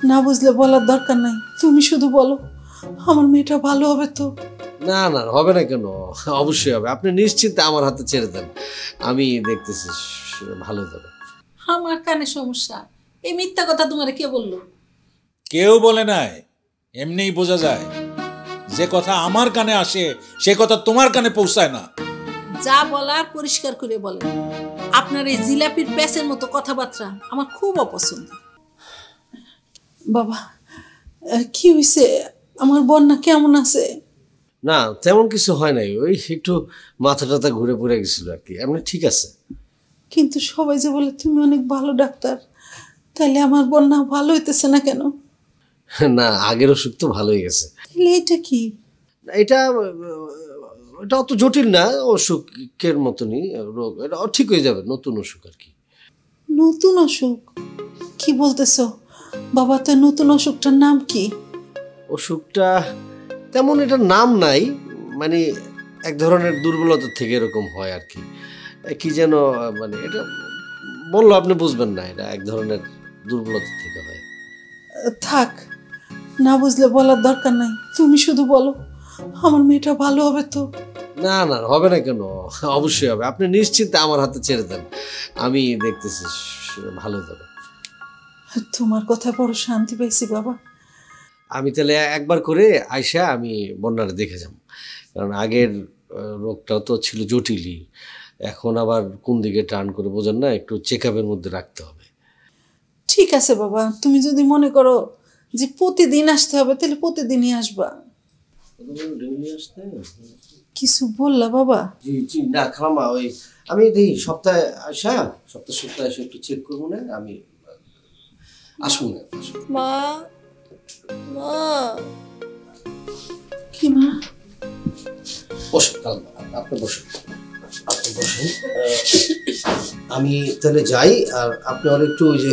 না বুঝলে বলার দরকার নাই, তুমি শুধু বলো আমার মেয়েটা ভালো হবে তো? না না, হবে না কেন, অবশ্যই হবে। আপনি নিশ্চিন্তে আমার হাতে ছেড়ে দেন, আমি দেখতেছি ভালো যাবে। আমার কানে সমস্যা, এই মিথ্যা কথা তোমার কে বললো? কেউ বলে নাই, এমনিই বোঝা যায়। যে কথা আমার কানে আসে সে কথা তোমার কানে পৌঁছায় না। যা বলার পরিষ্কার করে বলেন। আপনার এই জিলাপির প্যাচের মতো কথাবার্তা আমার খুব অপছন্দ। বাবা কি হয়েছে? আমার বন্যা কেমন আছে? না তেমন কিছু হয় নাই, ওই একটু মাথা টাথা ঘুরে পড়ে গেছিল আর কি, এমনি ঠিক আছে। কিন্তু সবাই যে বলে তুমি অনেক ভালো ডাক্তার, তাহলে আমার বন্যা ভালো হইতেছে না কেন? না আগের অসুখ তো ভালোই গেছে। তাহলে এটা কি? এটা এটা অত জটিল না, অসুখের মতনই রোগ, এটা ঠিক হয়ে যাবে, নতুন অসুখ আর কি। নতুন অসুখ? কি বলতেছো বাবা? তো নতুন অসুখটার নাম কি? অসুখটা তেমন এটার নাম নাই, মানে এক ধরনের দুর্বলতা থেকে এরকম হয় আর কি। কি যেন মানে এটা বললো আপনি বুঝবেন না, এটা এক ধরনের দুর্বলতা থেকে হয়। থাক, না বুঝলে বলার দরকার নাই, তুমি শুধু বলো আমার মেয়েটা ভালো হবে তো? না না, হবে না কেন, অবশ্যই হবে। আপনি নিশ্চিন্তে আমার হাতে ছেড়ে দেন, আমি দেখতেছি ভালো যাবে। তোমার কথা বড় শান্তি পাইছি বাবা। আমি তাহলে একবার করে আয়শা আমি বন্যারে দেখে যাব, কারণ আগের রোগটাও তো ছিল জটিলই, এখন আবার কোন দিকে টার্ন করে বোঝেন না, একটু চেক আপের মধ্যে রাখতে হবে। ঠিক আছে বাবা, তুমি যদি মনে করো যে প্রতিদিন আসতে হবে তাহলে প্রতিদিনই আসবা। কিছু বললা বাবা? জি জি, না খালাম্মা, ওই আমি দেখি সপ্তাহে আসা, সপ্তাহে এসে একটু চেক করবো না, আমি আসবো না। মা, মা। কি মা? বসুন খালাম্মা, আপনি বসুন, আপনি বসুন। আমি তাহলে যাই, আর আপনি আর একটু ওই যে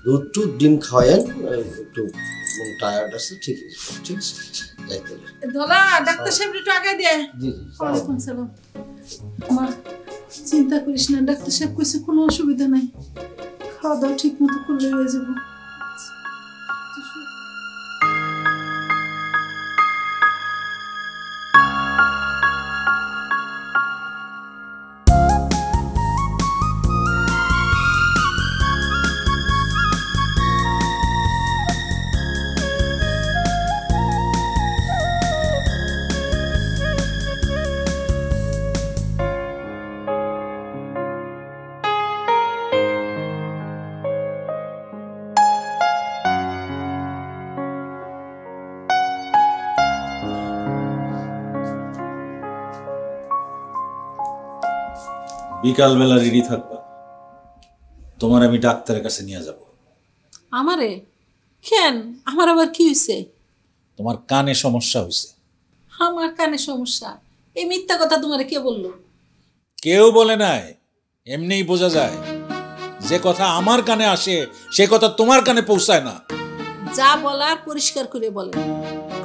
দুধ টুধ ডিম খাওয়ায়েন, একটু টায়ার্ড আছে। ঠিক আছে ঠিক আছে, যাই তাহলে। ধলা ডাক্তার সাহেব একটু আগে দে। জি জি, ওয়ালাইকুম সালাম। মা চিন্তা করিস না, ডাক্তার সাহেব কইছে কোনো অসুবিধা নাই, খাওয়া দাওয়া ঠিক মতো করলে হয়ে যাবো। বিকালবেলা রেডি থাকবা, তোমার আমি ডাক্তারের কাছে নিয়ে যাব। আমারে কেন? আমার আবার কি হয়েছে? তোমার কানে সমস্যা হয়েছে। আমার কানে সমস্যা, এই মিথ্যা কথা তোমার কে বললো? কেউ বলে নাই, এমনিই বোঝা যায়। যে কথা আমার কানে আসে সে কথা তোমার কানে পৌঁছায় না। যা বলার পরিষ্কার করে বলেন।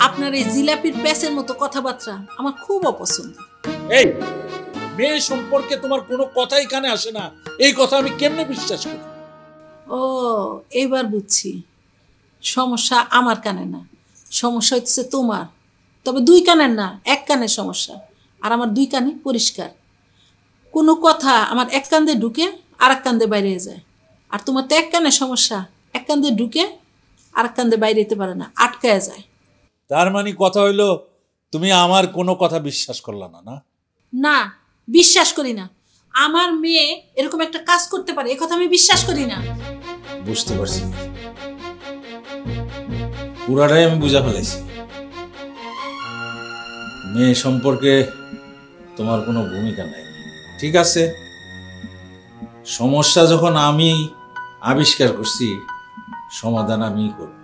আপনার এই জিলাপির প্যাচের মতো কথাবার্তা আমার খুব অপছন্দ। এই মেয়ে সম্পর্কে তোমার কোনো কথাই কানে আসে না, এই কথা আমি কেমনে বিশ্বাস করি? ও এইবার বুঝছি, সমস্যা আমার কানে না, সমস্যা হচ্ছে তোমার। তবে দুই কানের না, এক কানের সমস্যা। আর আমার দুই কানে পরিষ্কার, কোনো কথা আমার এক কান দিয়ে ঢুকে আর এক কান দিয়ে বাইরে যায়। আর তোমার তো এক কানের সমস্যা, এক কান দিয়ে ঢুকে আর এক কান দিয়ে বাইরে যেতে পারে না, আটকায় যায়। তার মানে কথা হইলো তুমি আমার কোনো কথা বিশ্বাস করলা না? না না, বিশ্বাস করি না। আমার মেয়ে এরকম একটা কাজ করতে পারে, এ কথা আমি বিশ্বাস করি না। বুঝতে পারছি, পুরাটাই আমি বুঝা ফেলেছি। মেয়ে সম্পর্কে তোমার কোনো ভূমিকা নাই, ঠিক আছে। সমস্যা যখন আমি আবিষ্কার করছি, সমাধান আমিই করব।